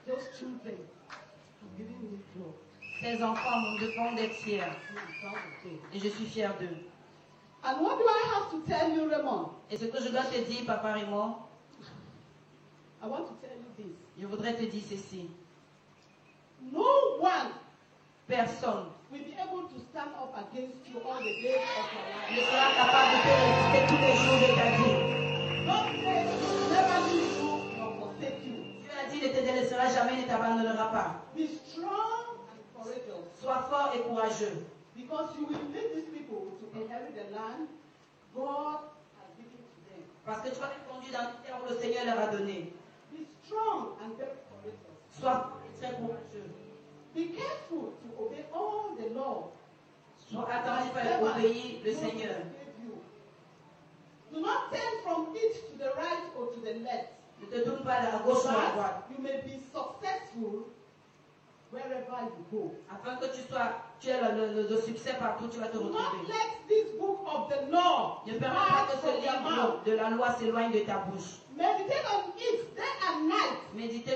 Those children are giving me joy. Ces enfants me font d'être fiers. Et je suis fier d'eux. And what do I have to tell you, Raymond? Et ce que je dois te dire, Papa Raymond, I want to tell you this. je voudrais te dire ceci. No one Personne will be able to stand up against you all the days of your life. ne sera capable de te résister tous les jours de ta vie. God says He will never leave you nor forsake you. Dieu a dit, ne te délaissera jamais, ne t'abandonnera pas. Be strong and courageous, Sois fort et courageux. because you will lead these people to inherit the land God has given to them. Parce que tu vas les conduire dans le terre où le Seigneur leur a donné. Be strong and very courageous. Sois fort et très courageux. Be careful to obey all the law. Sois attentif à obéir le Seigneur. Do not turn from it to the right or to the left. Ne te tourne pas à gauche ou à droite. You may be successful wherever you go. Afin que tu aies le succès partout, tu vas te Do not retrouver. let this book of the law Ne permets pas que depart ce from your livre mouth. de la loi s'éloigne de ta bouche. Meditate on it day and night, Médite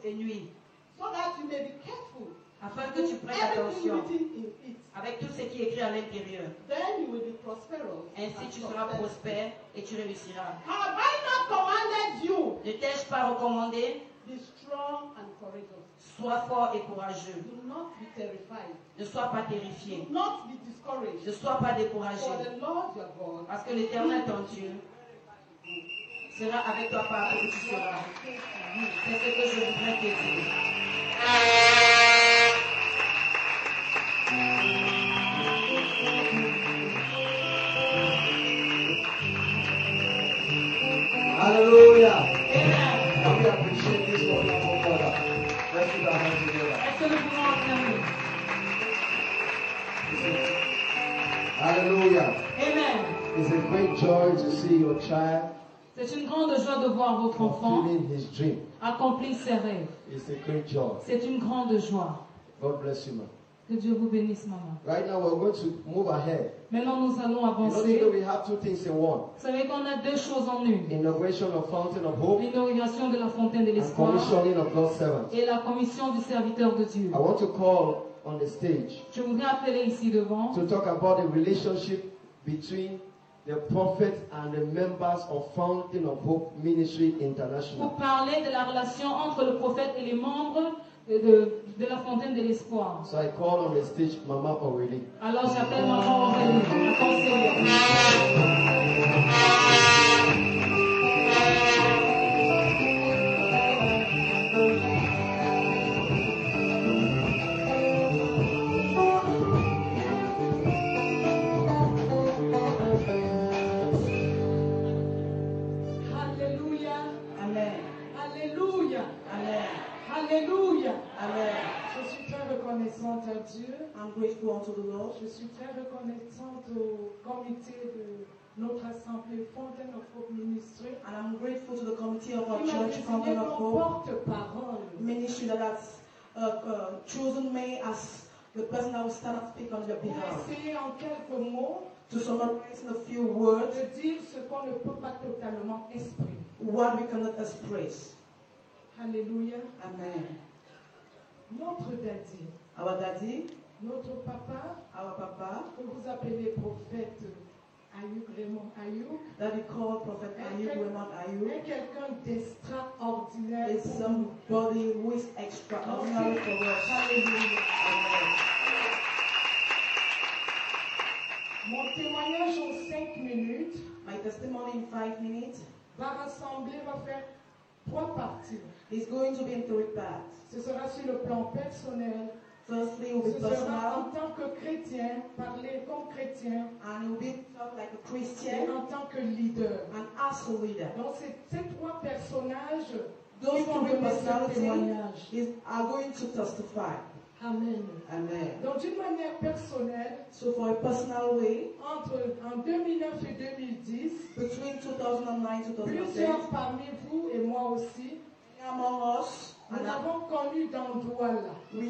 et nuit. so that you may be careful Afin to que tu do prennes everything attention written in it. avec tout ce qui est écrit à l'intérieur. Then you will be prosperous. Ainsi and tu seras successful. prospère et tu réussiras. Have I not commanded you? Ne t'ai-je pas recommandé? Be strong and courageous. Sois fort et courageux. Do not be terrified. Ne sois pas terrifié. Do not be discouraged. Ne sois pas For découragé. the Lord your God Parce que l'Éternel, ton Dieu, sera avec toi partout où tu seras. C'est ce que je voudrais te dire. Hallelujah. Amen. And we appreciate this wonderful brother. Let's put our hands together. Est-ce que nous pouvons acclamer? Hallelujah. Amen. It's a great joy to see your child C'est une grande joie de voir votre enfant fulfilling his dream. accomplir ses rêves. It's a great joy. C'est une grande joie. God bless you, man. Que Dieu vous bénisse, maman. Right now we're going to move ahead. Maintenant, nous allons You know, avancer. today we have two things in one. Vous savez qu'on a deux choses en une. Inauguration of Fountain of Hope L'inauguration de la fontaine de and l'espoir commissioning of God's servants. et la commission du serviteur de Dieu. I want to call on the stage Je voudrais appeler ici devant to talk about the relationship between the prophet and the members of Fountain of Hope Ministry International. pour parler de la relation entre le prophète et les membres de la fontaine de l'espoir. So I call on the stage Mama Aurélie. Alors j'appelle maman Aurélie, la conseillère. Alléluia. Amen. Alléluia. Amen. Alléluia. Amen. Je suis très reconnaissante à Dieu. I'm grateful unto the Lord. Je suis très reconnaissante au comité de notre assemblée Fountain of Hope Ministry. And I'm grateful to the committee of our Qui m'a church, désigné Fountain of comme Hope porte-parole. Ministry, that has chosen me as the person that will stand and speak on their Pour behalf. essayer en quelques mots To summarize in a few words de dire ce qu'on ne peut pas totalement exprimer. what we cannot express. Alléluia. Amen. Notre daddy, Our daddy, notre papa, our papa, que vous appelez prophète Ayuk, Raymond Ayuk, that we call Prophet Ayub, Raymond est Ayub, quelqu'un d'extraordinaire is pour nous. somebody who is extraordinary for us. Alléluia. Amen. Mon témoignage en 5 minutes My testimony in 5 minutes va rassembler, va faire 3 parties. is going to be in 3 parts. Ce sera sur le plan personnel. Firstly, it will Ce be sera personal, en tant que chrétien, parler comme chrétien, and it will be talk like a et Christian, en tant que leader. and as a leader. Donc c'est ces 3 personnages qui Those vont 3 donner ce personalities témoignage. are going to testify. Amen. Amen. Donc d'une manière personnelle, So for a personal way, en 2009 et 2010, between 2009 and 2010, plusieurs parmi vous et moi aussi, among us, nous and l'avons connu dans Douala, we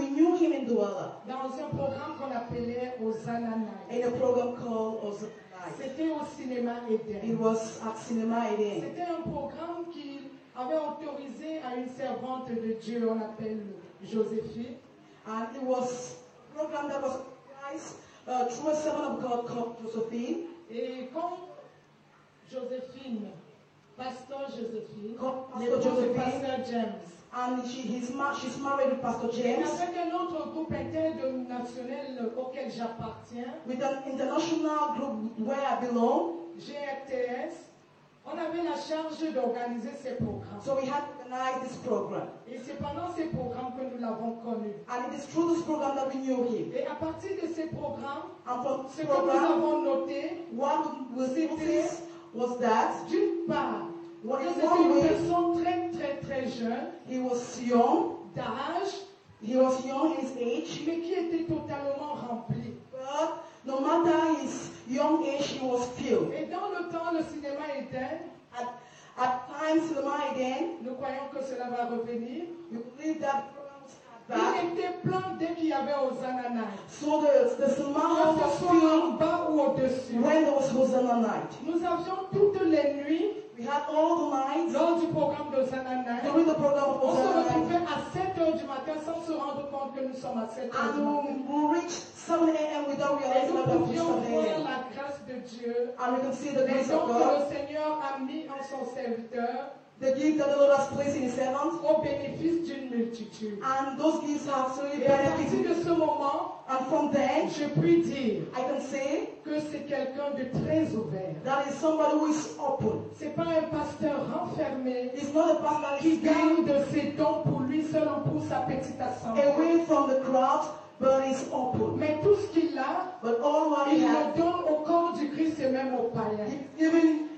knew him in Douala, dans un programme qu'on appelait aux Ananas. in a program called Ozanai. C'était au cinéma It Eden. was at Cinema Eden. C'était un programme qui avait autorisé à une servante de Dieu, on appelle Joséphine, And it was a program that was organized through a servant of God called Josephine. et quand Joséphine, pasteur Joséphine, Quand Pasteur l'épouse de Joséphine. pasteur James, And she's married with Pastor et James, avec un autre groupe international auquel j'appartiens, with an international group where I belong. GRTS, on avait la charge d'organiser ces programmes. So we had to organize this program. Et c'est pendant ces programmes que nous l'avons connu. And it is through this program that we knew him. Et à partir de ces programmes, And from ce this que nous program, avons noté, what we noticed was that d'une part, what que is c'était one une way, personne très très très jeune, he was young, d'âge, he was young in his age, mais qui était totalement rempli. but no matter his young age, he was filled. Et dans le temps, le cinéma était, At times, cinema again, nous croyons que cela va revenir, we believe that program was back. il était plein dès qu'il y avait Hosanna Night. So the cinema hall Que ce was soit en filled bas ou au-dessus. when there was Hosanna night. Nous avions toutes les nuits, We had all the nights lors du programme d'Hosanna Night, during the program of on se Hosanna night. retrouvait à 7 h du matin sans se rendre compte que nous sommes à 7 h du matin. And we reached 7 a.m. without Et realizing nous that we pouvions reached 7 voir a.m. la grâce de Dieu, And we can see the les grace dons of que God, le Seigneur a mis en son serviteur the gift that the Lord has placed in His servant, au bénéfice d'une multitude. and those gifts have certainly Et à partir benefited. de ce moment, And from then, je puis dire I can say que c'est quelqu'un de très ouvert. that is somebody who is open. C'est pas un pasteur renfermé It's not a pastor that qui is staying garde ses dons pour lui seul ou pour sa petite assemblée. away from the crowd, but is open. Mais tout ce qu'il a, But all what il he le has, donne au corps du Christ et même aux païens.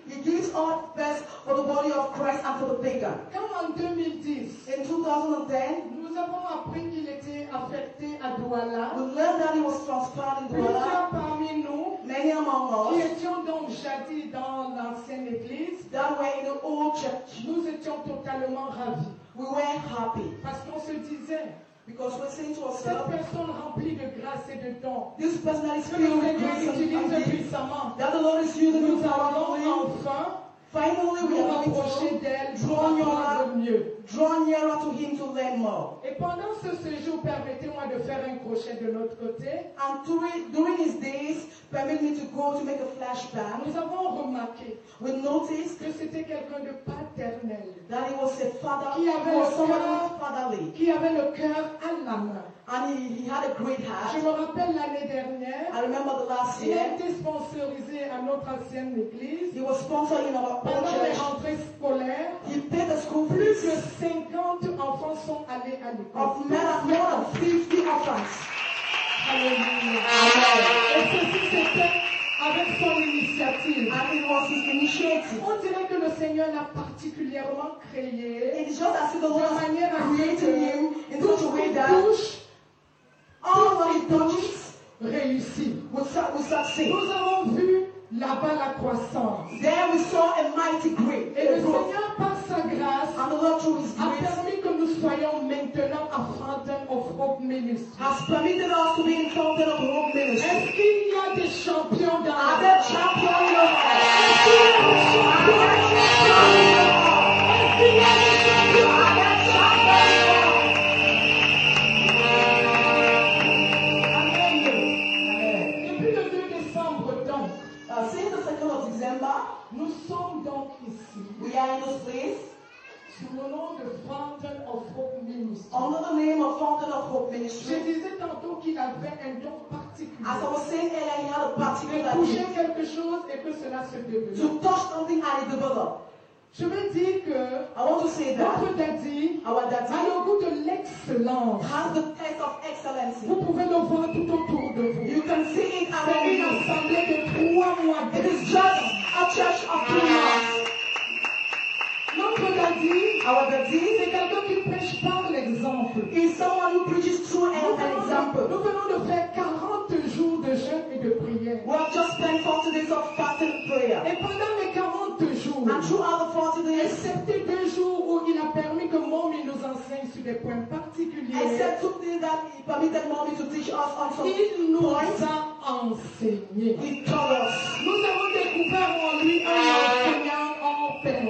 he gives all best for the body of Christ and for the pagan. Quand en 2010, In 2010, nous avons appris qu'il était affecté à Douala, we learned that he was transferred in plusieurs Douala. parmi nous Many among qui us étions donc jadis dans l'ancienne église, that were in the old church, nous étions totalement ravis. we were happy Parce qu'on se disait, because we're saying to cette ourselves, personne remplie de grâce et de dons, this person that is que le filled with Seigneur grace and utilise gift, puissamment, that the Lord is using nous you allons powerfully. enfin Finally, we nous are going rapprocher to d'elle pour draw apprendre mieux. draw nearer to Him to learn more. Et pendant ce séjour, permettez-moi de faire un crochet de l'autre côté. And during his days, permit me to go to make a flashback. Nous avons remarqué We noticed que c'était quelqu'un de paternel, that he was a father, Qui avait he was le someone cœur- who was fatherly, qui avait le cœur à la main. and he had a great Je heart. me rappelle l'année dernière, I remember the last il a year, été sponsorisé à notre ancienne église. he was sponsored in our old Pendant les church. rentrées scolaires, He paid the school plus fees de 50 enfants sont allés à l'école. of more than 50 orphans. Alléluia. Et ceci c'était avec son initiative. And it was his initiative. On dirait que le Seigneur l'a particulièrement créé It is just as if the de Lord has manière à ce created him que in tout such ce a way qu'il that touche all what he touches réussit. will succeed. Nous avons vu là-bas la croissance. There we saw a mighty Et le growth. Seigneur, par sa grâce, And the Lord, through his a grace, permis que nous soyons maintenant à Fountain of Hope Ministry. has permitted us to be in Fountain of Hope Ministry. Est-ce qu'il y a des champions dans Are la there champions in your heart? Est-ce qu'il y a des champions Are there champions in your heart? Est-ce qu'il y a des champions Are there champions in your heart? Amen. Depuis le 2 décembre, donc, Since the 2nd of December, nous sommes donc ici we are in this place sous le nom de Fountain of Hope Ministry. under the name of Fountain of Hope Je Ministry. disais tantôt qu'il avait un don As I particulier was saying earlier, he had a de particular toucher gift quelque chose et que cela se développe. to touch something and it develop. Je veux dire que I want to say that notre daddy our a daddy le goût de l'excellence. has the taste of excellency. Vous pouvez le voir tout autour de vous. You can see it C'est around une you. assemblée de 3 mois. It is just a church of 2 months. Notre daddy, Our daddy c'est quelqu'un qui prêche par l'exemple. is someone who preaches through an example. Nous venons de faire 40 jours de jeûne et de prière. We have just spent 40 days of fasting and prayer. Et pendant les 40 jours, And throughout the 40 days, excepté 2 jours où il a permis que Mommy nous enseigne sur des points particuliers, except 2 days that he permitted mommy to teach us on some il nous points, a enseigné. he taught us. Nous avons découvert en lui un enseignant hors pair.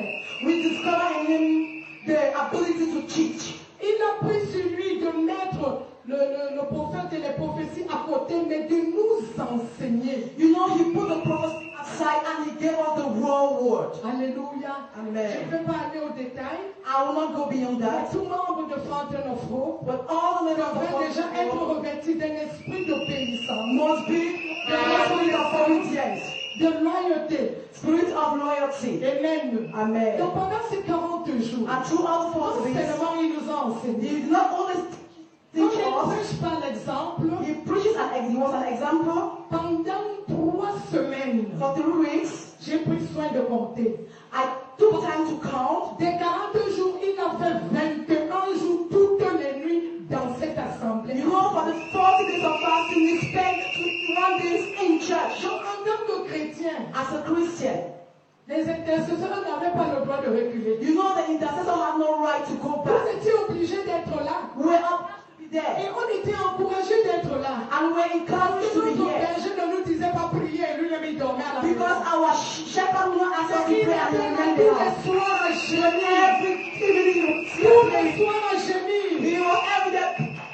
We discover in him the ability to teach. Il a pris sur lui de mettre le prophète et les prophéties à côté, mais de nous enseigner. You know, he put the prophecy aside and he gave us the raw word. Alléluia. Amen. Je ne vais pas aller au détail. I will not go beyond Mais that. tout membre de Fountain of Hope But all the members devrait déjà être of revêti d'un esprit d'obéissance, must be the spirit of obedience, de loyauté. spirit of loyalty. Amen. Amen. Donc pendant ces 40 jours, And throughout the non 40 days, seulement il nous a enseigné, he did not only il teach us, prêche par l'exemple. he preaches he was an example. Pendant 3 semaines, For 3 weeks, j'ai pris soin de compter. I took time to count. Des 40 jours, il a fait 21 jours toutes les nuits dans cette assemblée. You know, for the 40 days of fasting, we spent 21 days in church. Donc, en tant que chrétien, As a Christian, les intercesseurs n'avaient pas le droit de reculer. you know the intercessor had no right to go Vous back. étiez obligés d'être là. We were obliged to be Et there. on était encouragés d'être là. And we were encouraged to be Notre here. berger ne nous disait pas prier et lui-même il dormait à la Because maison. our shepherd will not ask us to Il pray and était là remain tous there. les soirs à gémir. Every evening, Tous les soirs à gémir. he was every day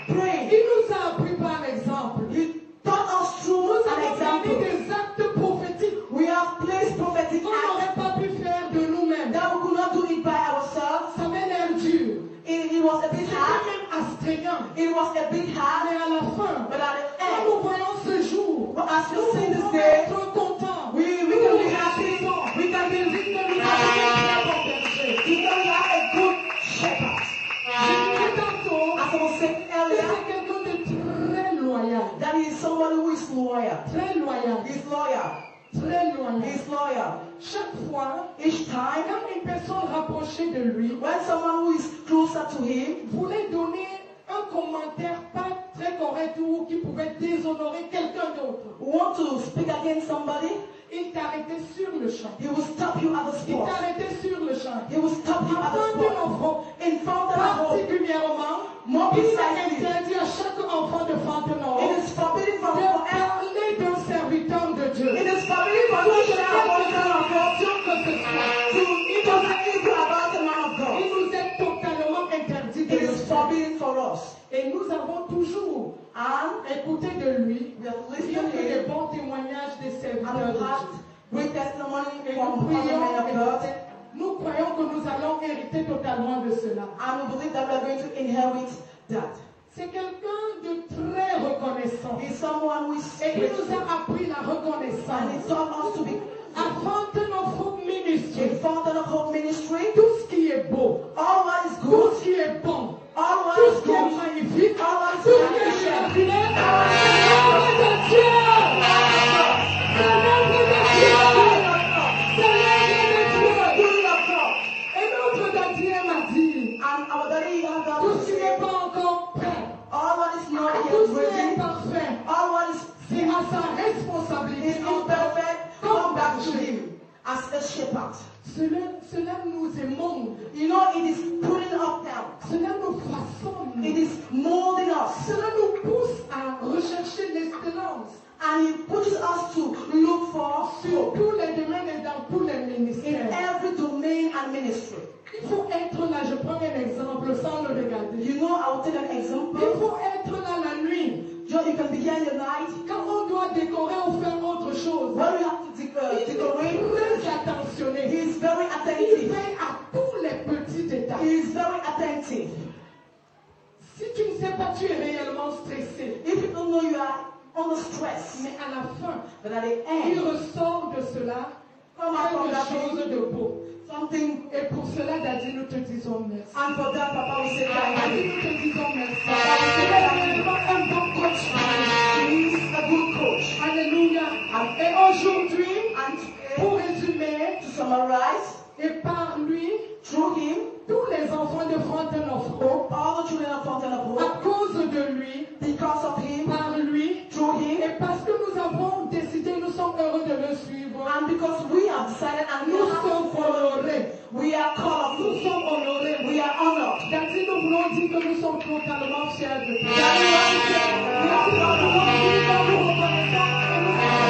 praying. Il nous a appris par l'exemple. He taught us through Nous an avons example. mis des actes prophétiques We have placed prophetic qu'on acts n'aurait pas pu faire de nous-mêmes. that we could not do it by ourselves. Ça avait l'air dur. It was a bit C'était hard. même astreignant. It was a bit Mais hard. à la fin, But at the quand end, nous voyons ce jour, but as we nous see this pouvons day, être contents. we can be happy. We can be Jésus ne nous a pas fait un bon berger. because we have a good shepherd. J'ai dit tantôt, As I was saying c'est earlier, quelqu'un de très loyal. that he is somebody who is loyal. Très loyal. He's loyal. Très loyal. He's loyal. Chaque fois, Each time, quand une personne rapprochée de lui when someone who is closer to him voulait donner un commentaire pas très correct ou qui pouvait déshonorer quelqu'un d'autre, want to speak against somebody, il t'arrêtait sur le champ. he will stop you at the Il spot. t'arrêtait sur le champ. He will stop you at the Afin de spot. l'enfant, In Fountain of Hope, particulièrement, more il a precisely, interdit à chaque enfant de Fontenay it is forbidden de from forever. parler d'un serviteur de Dieu. It is forbidden from Toute each and every Fountain of Hope que ce soit. to even evil about the man of God. Il nous est totalement interdit de It le is faire. forbidden for us. Et nous avons toujours And écouté de lui we have bien listened que to les him bons témoignages des and serviteurs de we had Dieu. great testimony Et from nous other men of God. nous croyons que nous allons hériter totalement de cela. And we believe that we are going to inherit that. C'est quelqu'un de très reconnaissant. He's someone who is Et il grateful. nous a appris la And he reconnaissance. taught us to be À Fountain of Hope Ministry, in Fountain of Hope Ministry. tout ce qui est beau, All what is tout good, ce qui est bon, all what tout is ce qui est good, magnifique, all what tout is ce qui est magnificent. extraordinaire, c'est l'œuvre de Dieu. C'est l'œuvre de Dieu. C'est l'œuvre de Dieu. Good of God. Et notre gardien m'a dit, And our daddy has got tout to ce qui say, n'est pas encore prêt, all what is not tout yet ce qui est ready, parfait, all what is c'est à sa responsabilité is en tant imperfect, come back to berger. him as a shepherd. Cela nous émonde, You know, it is pulling up down. cela nous façonne, It is molding us. cela nous pousse à rechercher l'excellence And it pushes us to look for sur hope tous les domaines et dans tous les in ministères. every domain and ministry. Il faut être là, je prends un exemple sans le regarder. You know, I will take an example. Il faut être là la nuit, You can be here in the night. quand on doit décorer ou faire autre chose. When we have to Il est decorate, très attentionné. he is very Il attentive. veille à tous les petits détails. He is very attentive. Si tu ne sais pas, tu es réellement stressé. If you don't know, you are under stress. Mais à la fin, But at the il end, ressort de cela come out from that quelque chose thing, de beau. something. Et pour cela, Daddy, nous te disons merci. And for that, Papa will say thank Daddy, you. nous te disons merci. Papa will say Tu es thank you. vraiment un bon coach. He is a good coach. Alléluia. Et aujourd'hui, And today, pour résumer, to summarize, et par lui, through him, tous les enfants de Fountain of Hope, all the children of Fountain of Hope, à cause de lui, because of him, par lui, through him, et parce que nous avons décidé, nous sommes heureux de le suivre, and because we have decided and we nous have sommes honorés. we are colorful, Nous sommes honorés. we are honored. Daddy, nous voulons dire que nous sommes totalement fiers de toi. Daddy, we are Nous proud of voulons you. dire que nous reconnaissons et nous sommes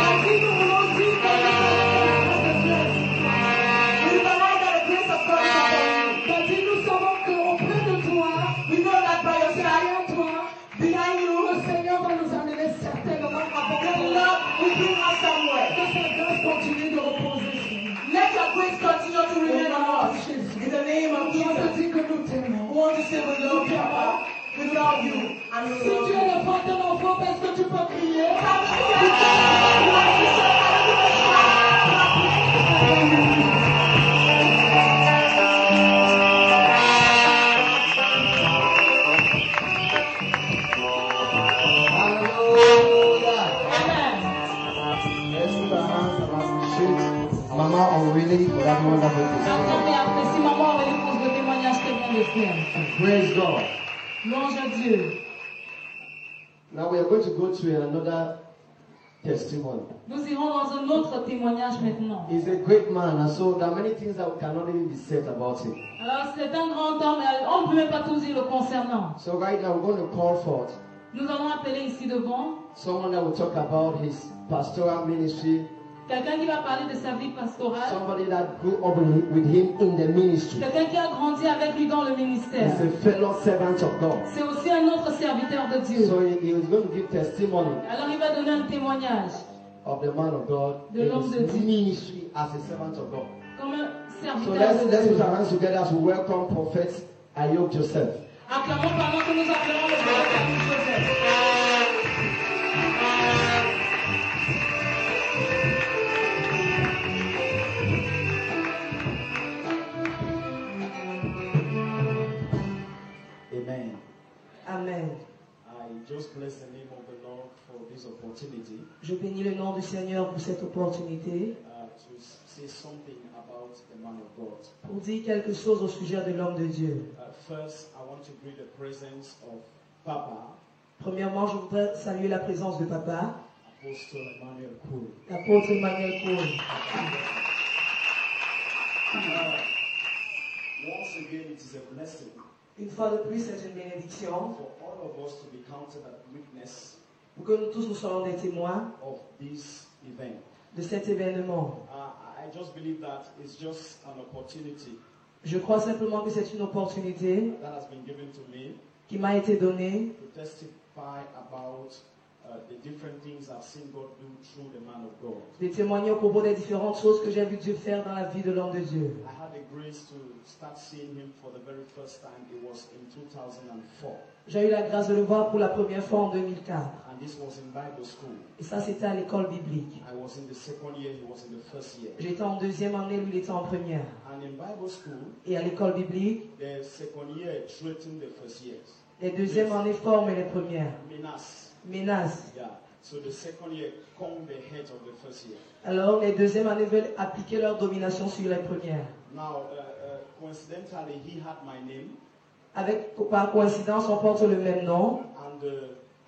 Daddy, nous voulons dire que nous sommes We realize that the we say we love you, Papa. We love you. And we Si love tu you. es le porteur d'enveloppe, est-ce que tu peux crier? Hallelujah. Amen. Let's put our hands and appreciate Mama Aurélie for that wonderful testimony. J'attends et apprécie maman Aurélie pour le témoignage qu'elle vient de faire. Praise God. Louange à Dieu. Now we are going to go to another testimony. Nous irons dans un autre témoignage maintenant. He's a great man, and so there are many things that cannot even be said about him. Alors c'est un grand homme, mais on ne peut même pas tout dire le concernant. So right now we're going to call forth Nous allons appeler ici devant someone that will talk about his pastoral ministry, quelqu'un qui va parler de sa vie pastorale, somebody that grew up with him in the ministry. quelqu'un qui a grandi avec lui dans le ministère. He's a fellow servant of God. C'est aussi un autre serviteur de Dieu. So he was going to give testimony Alors il va donner un témoignage of the man of God De in l'homme de his Dieu. ministry as a servant of God. comme un So serviteur de let's Dieu. put our hands together as we welcome Prophet Ayok Joseph. Acclamons pendant que nous appelons le prophète Ayok Joseph. Amen. Amen. I just bless the name of the Lord for this opportunity Je bénis le nom du Seigneur pour cette opportunité to say something about the man of God. pour dire quelque chose au sujet de l'homme de Dieu. First, I want to greet the presence of Papa, Premièrement, je voudrais saluer la présence de Papa, Apostle Emmanuel Koul. l'apôtre Emmanuel Paul. Once again, it is a blessing Une fois de plus, c'est une bénédiction for all of us to be counted as witness pour que nous tous nous soyons des témoins of this event. de cet événement. I just believe that it's just an opportunity Je crois simplement que c'est une opportunité that has been given to me qui m'a été donnée to testify about the different things I've seen God do through the man of God. de témoigner au propos des différentes choses que j'ai vu Dieu faire dans la vie de l'homme de Dieu. I had the grace to start seeing him for the very first time. It was in 2004, J'ai eu la grâce de le voir pour la première fois en 2004. and this was in Bible school. Et ça, c'était à l'école biblique. I was in the second year, he was in the first year. J'étais en deuxième année, lui, il était en première. And in Bible school, Et à l'école biblique, the second year threatened the first years. les deuxièmes années forment les premières. Menace, Menaces. yeah. So the second year combed the head of the first year. Alors, les deuxièmes années veulent appliquer leur domination sur les premières. Now, coincidentally, he had my name, Par coïncidence, on porte le même nom. and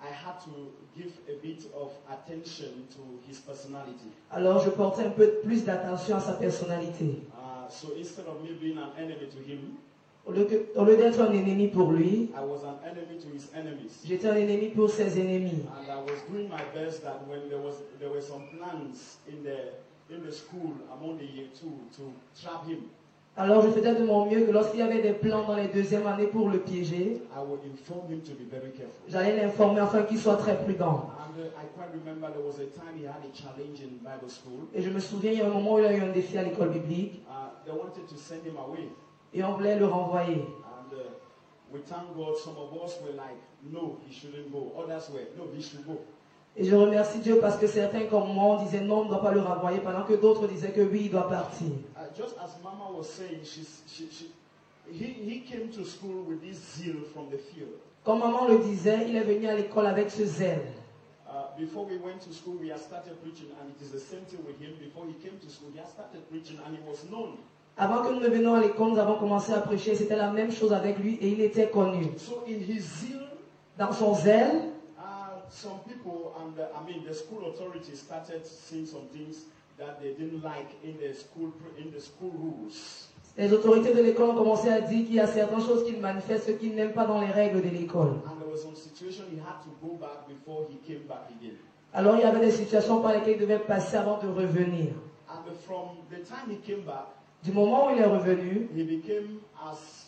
I had to give a bit of attention to his personality. Alors, je portais un peu plus d'attention à sa personnalité. So instead of me being an enemy to him, Au lieu d'être un ennemi pour lui, I was an enemy to his enemies. j'étais un ennemi pour ses ennemis. And I was doing my best that when there were some plans in the school among the year two to trap him, Alors, je faisais de mon mieux que lorsqu'il y avait des plans dans les deuxièmes années pour le piéger, I would inform him to be very careful. j'allais l'informer afin qu'il soit très prudent. And I quite remember there was a time he had a challenge in Bible school. Et je me souviens, il y a un moment où il a eu un défi à l'école biblique They wanted to send him away. et on voulait le renvoyer. And we thank God some of us were like, no, he shouldn't go. Others were, no, he should go. Et je remercie Dieu parce que certains comme moi, on disait non, on ne doit pas le renvoyer, pendant que d'autres disaient que oui, il doit partir. Just as Mama was saying, he came to school with this zeal from the field. Comme maman le disait, il est venu à l'école avec ce zèle. Before we went to school, we had started preaching, and it is the same thing with him. Before he came to school, he had started preaching, and he was known. Avant que nous ne venions à l'école, nous avons commencé à prêcher. C'était la même chose avec lui et il était connu. So in his zeal, Dans son zèle, some people and the school authorities started seeing some things that they didn't like in the school rules. les autorités de l'école ont commencé à dire qu'il y a certaines choses qu'il manifeste, ce qu'il n'aime pas dans les règles de l'école. And there was some situation he had to go back before he came back again. Alors il y avait des situations par lesquelles il devait passer avant de revenir. And from the time he came back, Du moment où il est revenu, he became as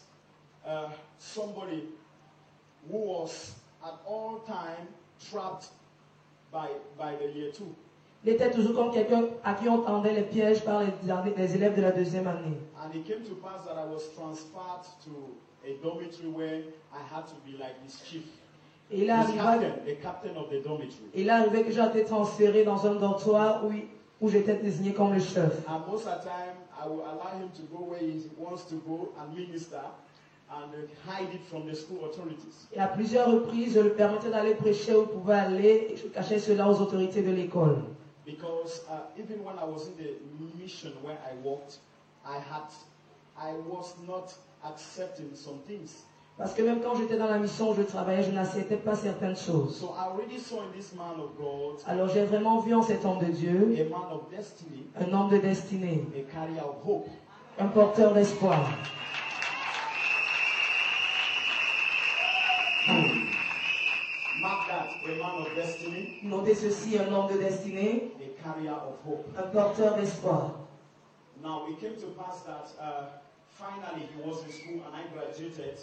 somebody who was at all time trapped by the year two. Il était toujours comme quelqu'un à qui on tendait les pièges par les élèves de la deuxième année. And it came to pass that I was transferred to a dormitory where I had to be like his chief. Et il est arrivé, The captain of the dormitory. que j'ai été transféré dans un dortoir où j'étais désigné comme le chef. And most of the time, I will allow him to go where he wants to go and minister and hide it from the school authorities. Et à plusieurs reprises, je lui permettais d'aller prêcher où il pouvait aller et je cachais cela aux autorités de l'école. Because even when I was in the mission where I worked, I was not accepting some things. Parce que même quand j'étais dans la mission où je travaillais, je n'acceptais pas certaines choses. So I already saw in this man of God Alors j'ai vraiment vu en cet homme de Dieu a man of destiny, un homme de destinée, a carrier of hope. un porteur d'espoir. Mark that, a man of destiny, Notez ceci, un homme de destinée, a carrier of hope. un porteur d'espoir. Now it came to pass that finally he was in school and I graduated,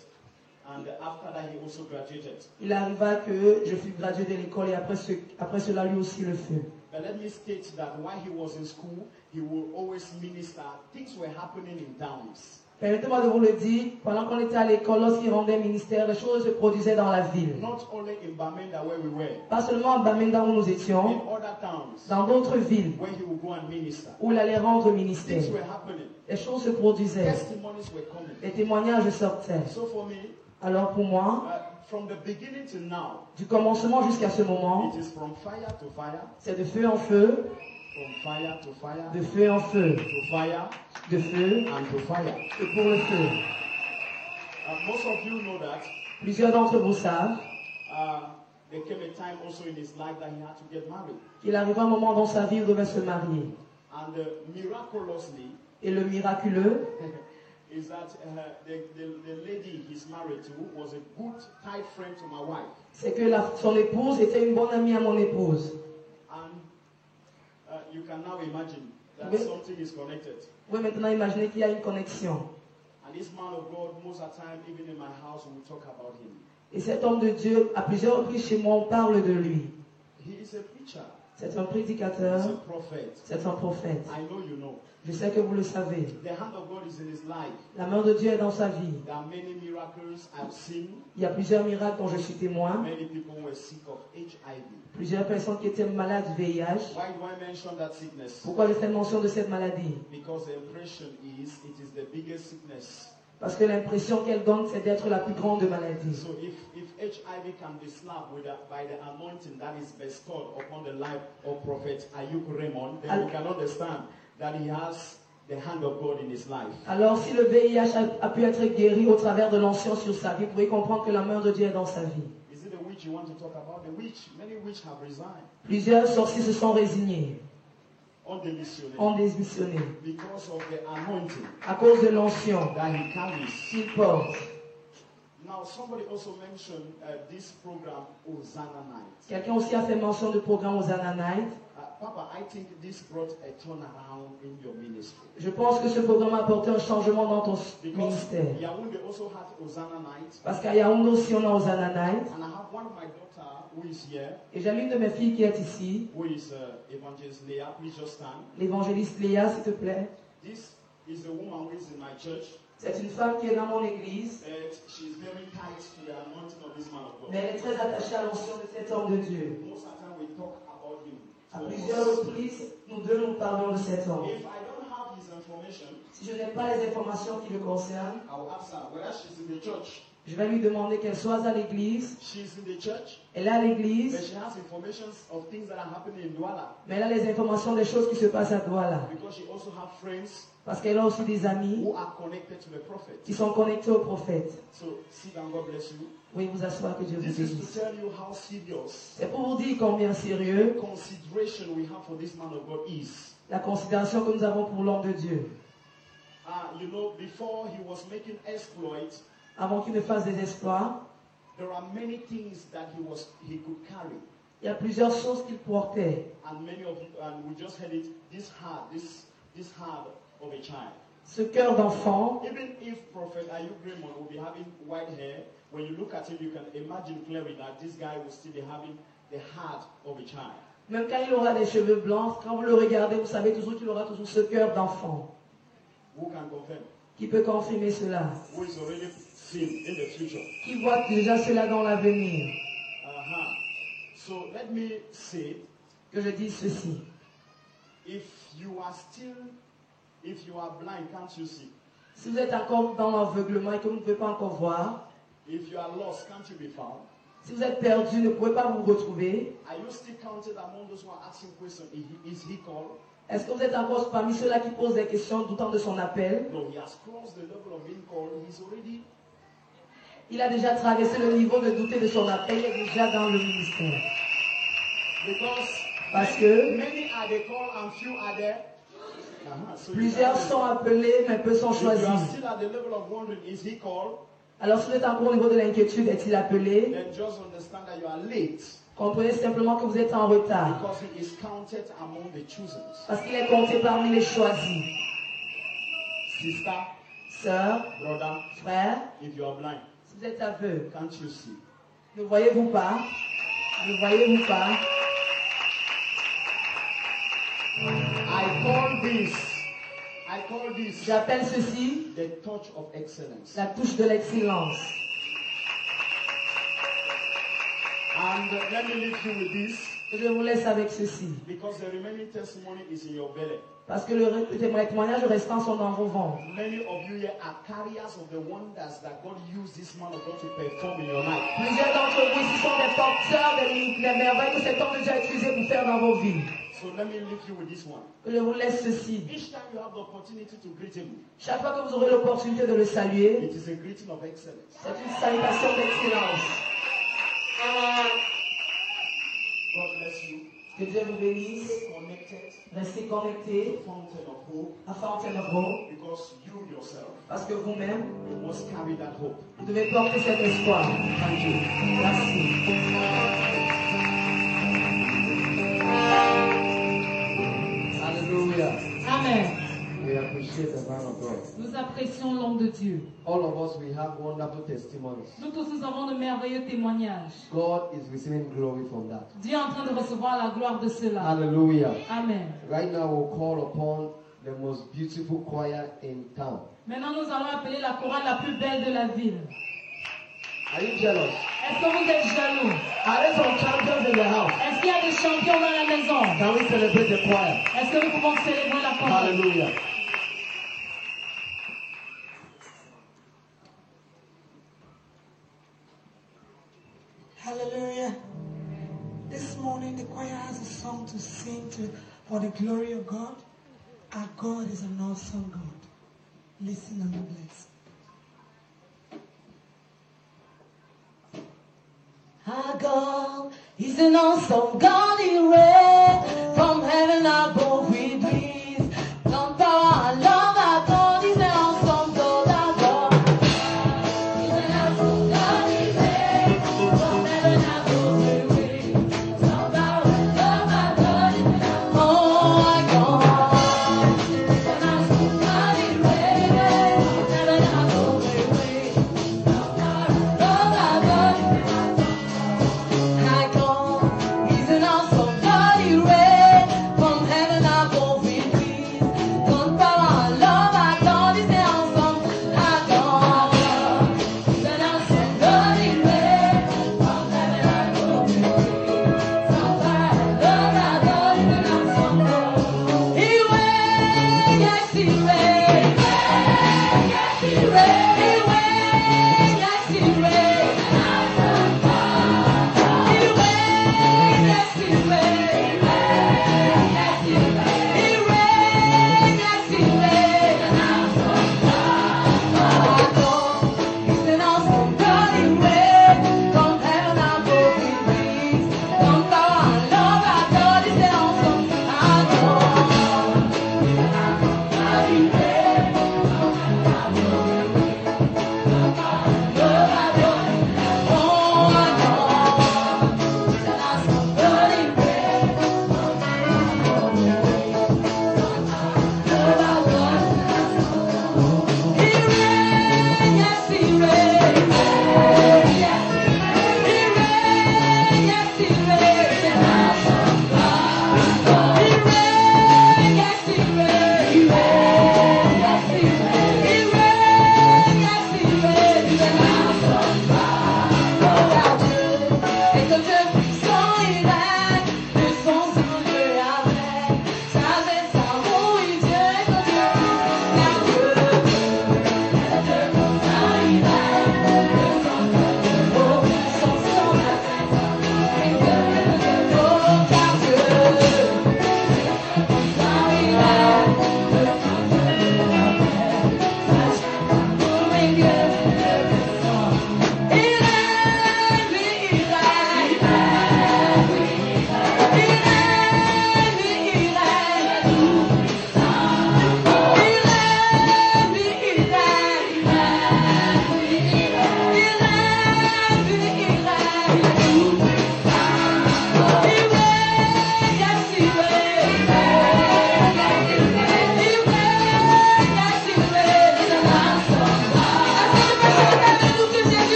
and after that he also graduated. Il arriva que je fus gradué de l'école et après cela lui aussi le fut. But let me state that while he was in school, he would always minister. Things were happening in towns. Permettez-moi de vous le dire, pendant qu'on était à l'école, lorsqu'il rendait ministère, les choses se produisaient dans la ville. Not only in Bamenda where we were, Pas seulement à Bamenda où nous in étions, other towns dans d'autres villes where he would go and minister. où il allait rendre ministère. Things were happening. Les choses se produisaient, Testimonies were coming. les témoignages sortaient. So for me, Alors pour moi, from the beginning to now, du commencement jusqu'à ce moment, it is from fire to fire, c'est de feu en feu, from fire to fire, de feu en feu, to fire, de feu and to fire. et pour le feu. Most of you know that Plusieurs d'entre vous savent there came a time also in his life that he had to get married. qu'il arriva un moment dans sa vie où il devait se marier. And miraculously, Et le miraculeux, is that the lady he's married to was a good tight friend to my wife. c'est que son épouse était une bonne amie à mon épouse. And you can now imagine that Oui. something is connected. Vous pouvez maintenant imaginer qu'il y a une connexion. And this man of God, most of the time, even in my house, we talk about him. Et cet homme de Dieu, à plusieurs reprises chez moi, on parle de lui. He is a preacher. C'est un He's prédicateur, a prophet. c'est un prophète. I know you know. Je sais que vous le savez. The hand of God is in his life. La main de Dieu est dans sa vie. There are many miracles I've seen. Il y a plusieurs miracles dont je suis témoin. Many people were sick of HIV. Plusieurs personnes qui étaient malades du VIH. Why do I mention that sickness? Pourquoi je fais mention de cette maladie? Because the impression is it is the biggest sickness. Parce que l'impression qu'elle donne, c'est d'être la plus grande maladie. So if HIV can be slapped by the anointing that is bestowed upon the life of Prophet Ayuk Raymond, then we can understand that he has the hand of God in his life. Alors, si le VIH a pu être guéri au travers de l'onction sur sa vie, vous pouvez comprendre que la main de Dieu est dans sa vie. Is it the witch you want to talk about? The witch, many witches have resigned. Plusieurs sorciers se sont résignés, On démissionné. ont démissionné, Because of the anointing à cause de l'onction that he carries. qu'ils portent. Now, somebody also mentioned this program, Hosanna Night. Quelqu'un aussi a fait mention du programme aux Ananites. Papa, I think this brought a turnaround in your ministry. Je pense que ce programme a apporté un changement dans ton Because ministère. Yaoundé also had Hosanna Night. Parce qu'à Yaoundé aussi, on a aux Ananites. And I have one of my daughter who is here, Et j'ai l'une de mes filles qui est ici, who is Evangelist Leah. Please just stand. l'évangéliste Léa, s'il te plaît. This is the woman who is in my church. C'est une femme qui est dans mon église, And she's very tight to the anointing of this man of God. mais elle est très attachée à l'onction de cet homme de Dieu. Most of the time we talk about him. À plusieurs reprises, nous deux nous parlons de cet homme. If I don't have his information, Si je n'ai pas les informations qui le concernent, I will ask her whether she's in the church. je vais lui demander qu'elle soit à l'église. She's in the church, Elle est à but l'église, she has information of things that are happening in Douala. mais elle a les informations des choses qui se passent à Douala. Because she also has friends Parce qu'elle a aussi des amis who are connected to the prophet. qui sont connectés au prophète. So sit down, God bless you. Oui, vous asseoir, que Dieu vous This is bénisse. to tell you how serious C'est pour vous dire combien sérieux consideration we have for this man of God is. la considération que nous avons pour l'homme de Dieu. You know, before he was making exploits, Avant qu'il ne fasse des exploits, there are many things that he could carry. il y a plusieurs choses qu'il portait. And many of you, and we just heard it, this heart of a child. Ce cœur d'enfant, Even if Prophet Ayuk Raymond will be having white hair, when you look at him, you can imagine clearly that this guy will still be having the heart of a child. Même quand il aura des cheveux blancs, quand vous le regardez, vous savez toujours qu'il aura toujours ce cœur d'enfant. Who can confirm? Qui peut confirmer cela? Who is already seen in the future? Qui voit déjà cela dans l'avenir? So let me say, Que je dise ceci. if you are blind, can't you see? Si vous êtes encore dans l'aveuglement et que vous ne pouvez pas encore voir, If you are lost, can't you be found? si vous êtes perdu, ne pouvez pas vous retrouver, Are you still counted among those who are asking questions? Is he called? est-ce que vous êtes encore parmi ceux-là qui posent des questions doutant de son appel? No, he has crossed the level of being called. He's already. Il a déjà traversé le niveau de douter de son appel, il est déjà dans le ministère. Parce que many are the called and few are there. So plusieurs sont appelés, mais peu sont if you are choisis. still at the level of wondering, is he called? Alors si vous êtes encore au niveau de l'inquiétude, est-il appelé? Then just understand that you are late Comprenez simplement que vous êtes en retard. because he is counted among the chosen. Parce qu'il est compté parmi les choisis. Sister, Sœur, brother, frère, if you are blind, si vous êtes aveugle, can't you see? ne voyez-vous pas? Ne voyez-vous pas? I call this J'appelle ceci the touch of excellence. la touche de l'excellence. And let me leave you with this, Je vous laisse avec ceci. because the remaining testimony is in your belly. Parce que les témoignages restants sont dans vos ventres. Many of you here are carriers of the wonders that God used this man of God to perform in your life. Plusieurs d'entre vous ici sont des porteurs des merveilles que cet homme déjà utilisé pour faire dans vos vies. So let me leave you with this one. Je vous laisse ceci. Each time you have the opportunity to greet him, Chaque fois que vous aurez l'opportunité de le saluer, it is a greeting of excellence. c'est une salutation d'excellence. God bless you. Que Dieu vous bénisse. Stay connected Restez to connectés the fountain of hope, à Fountain of Hope. because you yourself, Parce que vous-même, you must carry that hope. vous devez porter cet espoir. Thank you. Merci. Hallelujah. Amen. We appreciate the man of God. Nous apprécions l'homme de Dieu. All of us, we have wonderful testimonies. Nous tous, nous avons de merveilleux témoignages. God is receiving glory from that. Dieu est en train de recevoir la gloire de cela. Hallelujah. Amen. Right now, we'll call upon the most beautiful choir in town. Maintenant, nous allons appeler la chorale la plus belle de la ville. Are you jealous? Est-ce que vous êtes jaloux? Are there some champions in the house? Est-ce qu'il y a des champions dans la maison? Can we celebrate the choir? Est-ce que nous pouvons célébrer la chorale? Hallelujah. Hallelujah. This morning the choir has a song to sing for the glory of God. Our God is an awesome God. Listen and be blessed. Our God is an awesome God, He reigns.